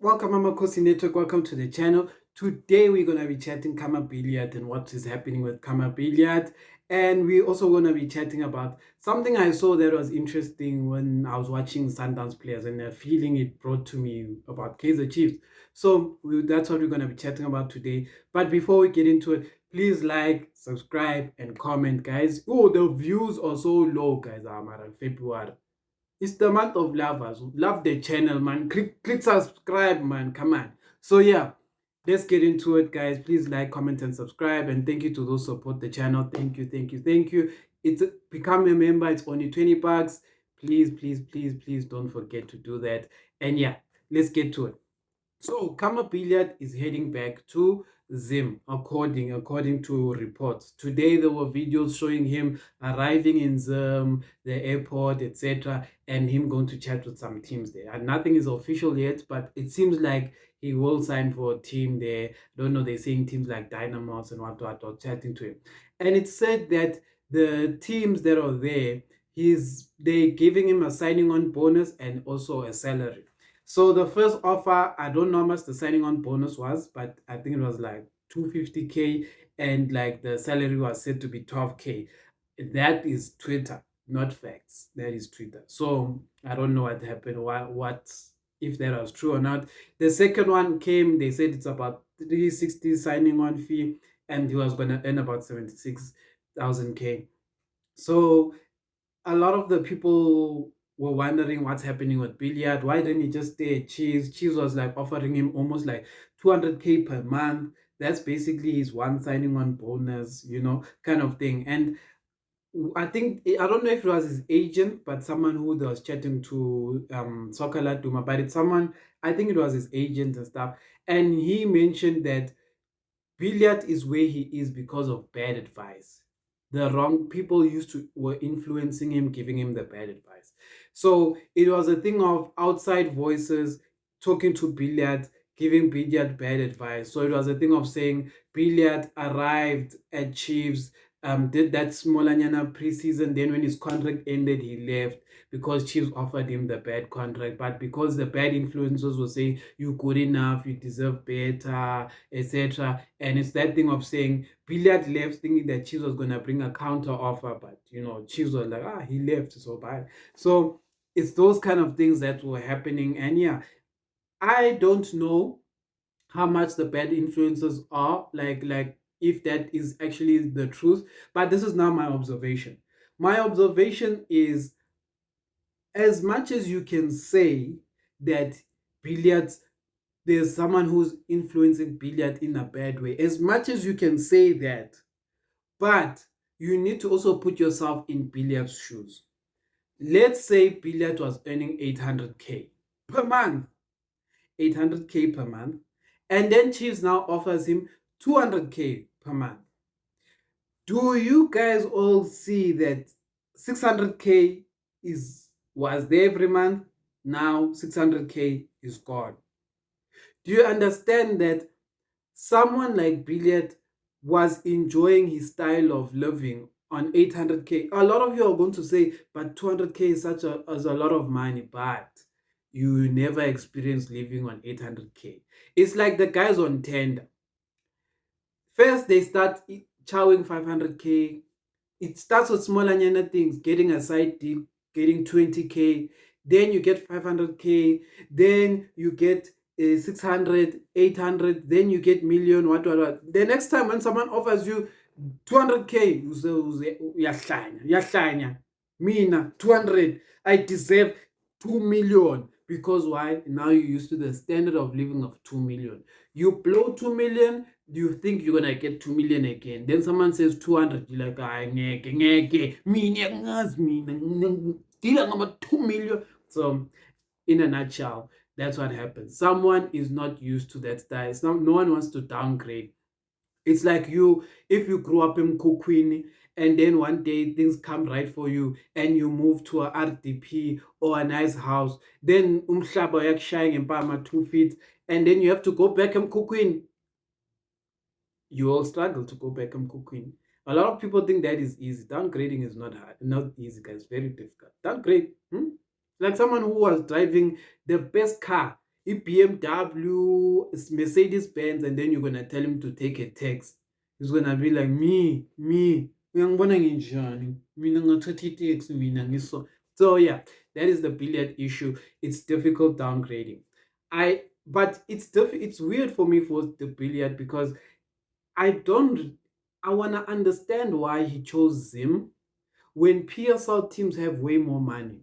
Welcome, Amakhosi Network. Welcome to the channel. Today we're gonna be chatting Khama Billiat and what is happening with Khama Billiat, and we're also gonna be chatting about something I saw that was interesting when I was watching Sundowns players and the feeling it brought to me about Kaizer Chiefs. So that's what we're gonna be chatting about today. But before we get into it, please like, subscribe, and comment, guys. Oh, the views are so low, guys. I'm at February. It's the month of lovers. Love the channel, man. Click subscribe, man. Come on. So yeah, let's get into it, guys. Please like, comment, and subscribe. And thank you to those who support the channel. Thank you, thank you, thank you. It's become a member. It's only 20 bucks. Please, please, please, please don't forget to do that. And yeah, let's get to it. So Khama Billiat is heading back to Zim, according to reports. Today there were videos showing him arriving in Zim, the airport, etc., and him going to chat with some teams there. And nothing is official yet, but it seems like he will sign for a team there. I don't know, they're saying teams like Dynamos and what are chatting to him. And it said that the teams that are there, they're giving him a signing on bonus and also a salary. So the first offer, I don't know how much the signing on bonus was, but I think it was like 250K, and like the salary was said to be 12K. That is Twitter, not facts. That is Twitter. So I don't know what happened, what if that was true or not. The second one came, they said it's about 360 signing on fee, and he was gonna earn about 76,000K. So a lot of the people were wondering what's happening with Billiat. Why didn't he just stay at Chiefs? Chiefs was like offering him almost like 200K per month. That's basically his one signing on bonus, kind of thing. And I think, I don't know if it was his agent, but someone who was chatting to Soccer Laduma, but it's someone, I think it was his agent and stuff. And he mentioned that Billiat is where he is because of bad advice. The wrong people were influencing him, giving him the bad advice. So it was a thing of outside voices talking to Billiat, giving Billiat bad advice. So it was a thing of saying Billiat arrived at Chiefs, did that smallanyana preseason. Then when his contract ended, he left because Chiefs offered him the bad contract. But because the bad influences were saying you're good enough, you deserve better, etc. And it's that thing of saying Billiat left thinking that Chiefs was going to bring a counter offer, but Chiefs was like, he left, so bye. So it's those kind of things that were happening. And yeah, I don't know how much the bad influences are, like if that is actually the truth, but this is now my observation. My observation is, as much as you can say that Billiat, there's someone who's influencing Billiat in a bad way, as much as you can say that, but you need to also put yourself in Billiat's shoes. Let's say Billiat was earning 800K per month, 800K per month, and then Chiefs now offers him 200K per month. Do you guys all see that 600K was there every month? Now 600K is gone. Do you understand that someone like Billiat was enjoying his style of living on 800K? A lot of you are going to say, but 200K is is a lot of money, but you never experienced living on 800K. It's like the guys on tender. First, they start chowing 500K. It starts with smaller things, getting a side deal, getting 20K. Then you get 500K. Then you get 600, 800. Then you get million, what. The next time when someone offers you 200K, you say, yahlanya. Mina, 200. I deserve 2 million. Because why? Now you're used to the standard of living of 2 million. You blow 2 million, you think you're gonna get 2 million again. Then someone says 200, you're like, ngeke, mina, deal about 2 million. So, in a nutshell, that's what happens. Someone is not used to that style. No one wants to downgrade. It's like if you grew up in Kukwini and then one day things come right for you and you move to a RDP or a nice house, then umhlaba yakushaya ngempama 2 feet, and then you have to go back in Kukwini. You all struggle to go back and cooking. A lot of people think that is easy. Downgrading is not hard, not easy, guys. Very difficult. Downgrade, like someone who was driving the best car BMW, Mercedes Benz, and then you're gonna tell him to take a taxi. He's gonna be like, me, uyangibona nginjani? Mina ngathatha itaxi mina ngiso. So yeah, that is the Billiat issue. It's difficult downgrading. But it's weird for me for the Billiat because I don't I wanna understand why he chose Zim when PSL teams have way more money.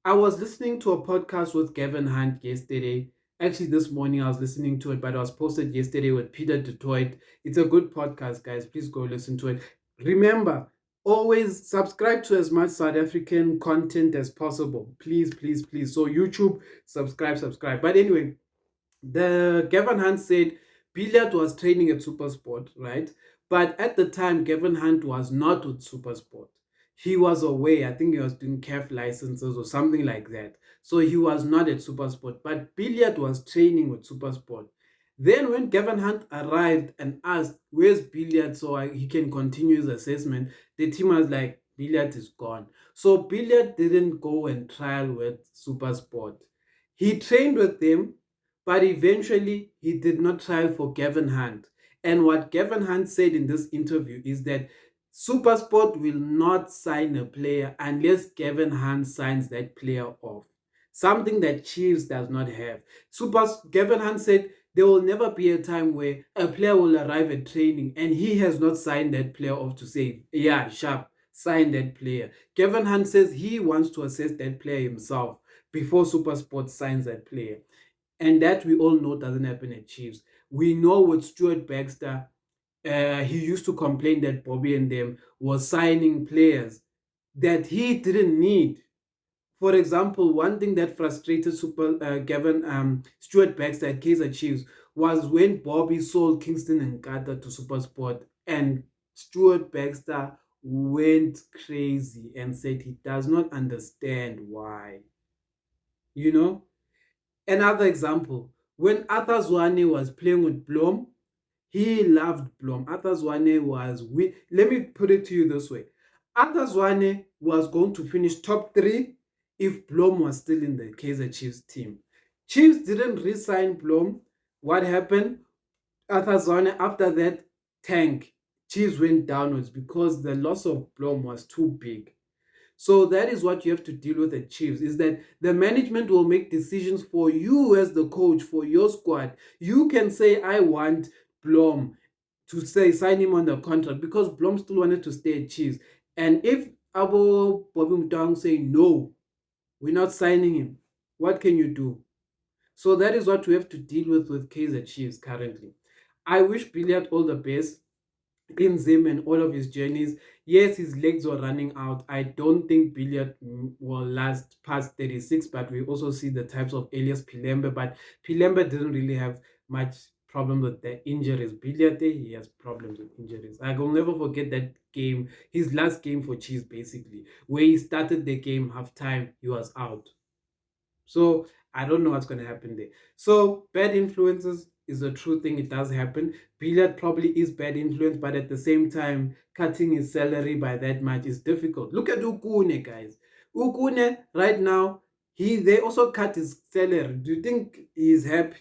I was listening to a podcast with Gavin Hunt yesterday. Actually, this morning I was listening to it, but it was posted yesterday with Peter Detroit. It's a good podcast, guys. Please go listen to it. Remember, always subscribe to as much South African content as possible. Please, please, please. So, YouTube, subscribe. But anyway, the Gavin Hunt said Billiat was training at Supersport, right? But at the time, Gavin Hunt was not with Supersport. He was away. I think he was doing CAF licenses or something like that. So he was not at Supersport. But Billiat was training with Supersport. Then when Gavin Hunt arrived and asked, where's Billiat so he can continue his assessment, the team was like, Billiat is gone. So Billiat didn't go and trial with Supersport. He trained with them, but eventually he did not trial for Gavin Hunt. And what Gavin Hunt said in this interview is that Supersport will not sign a player unless Gavin Hunt signs that player off. Something that Chiefs does not have. Gavin Hunt said there will never be a time where a player will arrive at training and he has not signed that player off to say, yeah, sharp, sign that player. Gavin Hunt says he wants to assess that player himself before Supersport signs that player. And that we all know doesn't happen at Chiefs. We know with Stuart Baxter, he used to complain that Bobby and them was signing players that he didn't need. For example, one thing that frustrated Gavin Stuart Baxter at Kaizer Chiefs was when Bobby sold Kingston and Carter to SuperSport, and Stuart Baxter went crazy and said he does not understand why. You know, another example, when Arthur Zwane was playing with Blom, he loved Blom. Arthur Zwane was let me put it to you this way. Arthur Zwane was going to finish top 3 if Blom was still in the Kaizer Chiefs team. Chiefs didn't re-sign Blom. What happened? Arthur Zwane, after that, tank. Chiefs went downwards because the loss of Blom was too big. So that is what you have to deal with at Chiefs, is that the management will make decisions for you as the coach, for your squad. You can say, I want Blom to say sign him on the contract because Blom still wanted to stay at Chiefs. And if Abo Bobby Mutang say no, we're not signing him, what can you do? So that is what we have to deal with Kaizer Chiefs currently. I wish Billiard all the best in Zim and all of his journeys. Yes, his legs were running out. I don't think Billiard will last past 36, but we also see the types of Elias Pilembe. But Pilembe didn't really have much problem with the injuries. Billiard, he has problems with injuries. I will never forget that game, his last game for Chiefs, basically, where he started the game half time, he was out. So I don't know what's going to happen there. So bad influences is a true thing. It does happen. Billiard probably is bad influence, but at the same time, cutting his salary by that much is difficult. Look at Ukune, guys. Ukune right now, they also cut his salary. Do you think he's happy?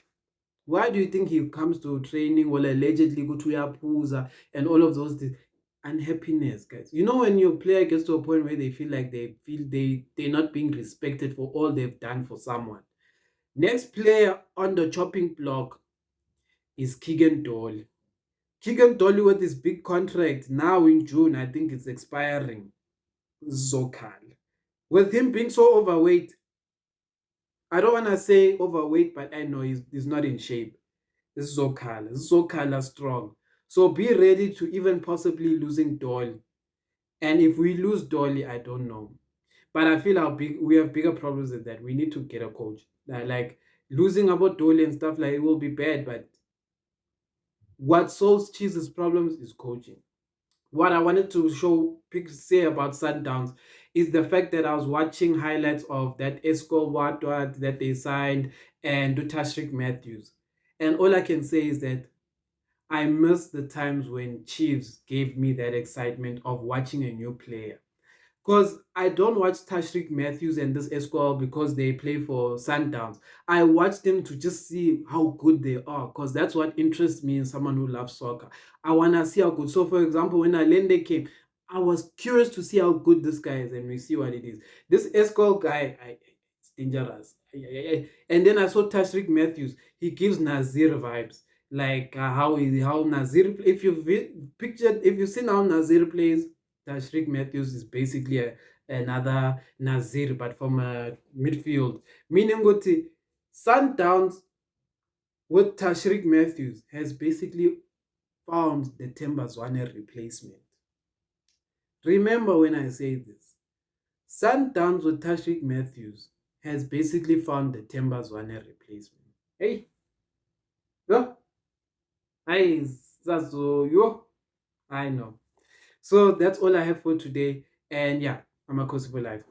Why do you think he comes to training or allegedly go to Yapuza and all of those things? Unhappiness, guys. You know, when your player gets to a point where they feel like they're not being respected for all they've done for someone. Next player on the chopping block is Keegan Dolly. Keegan Dolly with his big contract now in June, I think it's expiring. Zokal. With him being so overweight, I don't want to say overweight, but I know he's not in shape. This is Zokala. Zokala strong. So be ready to even possibly losing Dolly. And if we lose Dolly, I don't know. But I feel we have bigger problems than that. We need to get a coach. Like losing about Dolly and stuff like it will be bad, but what solves Cheese's problems is coaching. What I wanted to say about Sundowns is the fact that I was watching highlights of that Esco Watwat that they signed and Dutashrik Matthews. And all I can say is that I miss the times when Chiefs gave me that excitement of watching a new player. Because I don't watch Tashrik Matthews and this Esquire because they play for Sundowns. I watch them to just see how good they are, because that's what interests me in someone who loves soccer. I want to see how good. So, for example, when Allende came, I was curious to see how good this guy is, and we see what it is. This Esquire guy, it's dangerous. And then I saw Tashrik Matthews. He gives Nazir vibes, like how Nazir. If you've pictured, if you've seen how Nazir plays, Tashrik Matthews is basically another Nazir, but from midfield. Meaning what Sundowns with Tashrik Matthews has basically found the Themba Zwane replacement. Remember when I say this, Sundowns with Tashrik Matthews has basically found the Themba Zwane replacement. Hey, yo, yo, I know. So that's all I have for today. And yeah, I'm a for life.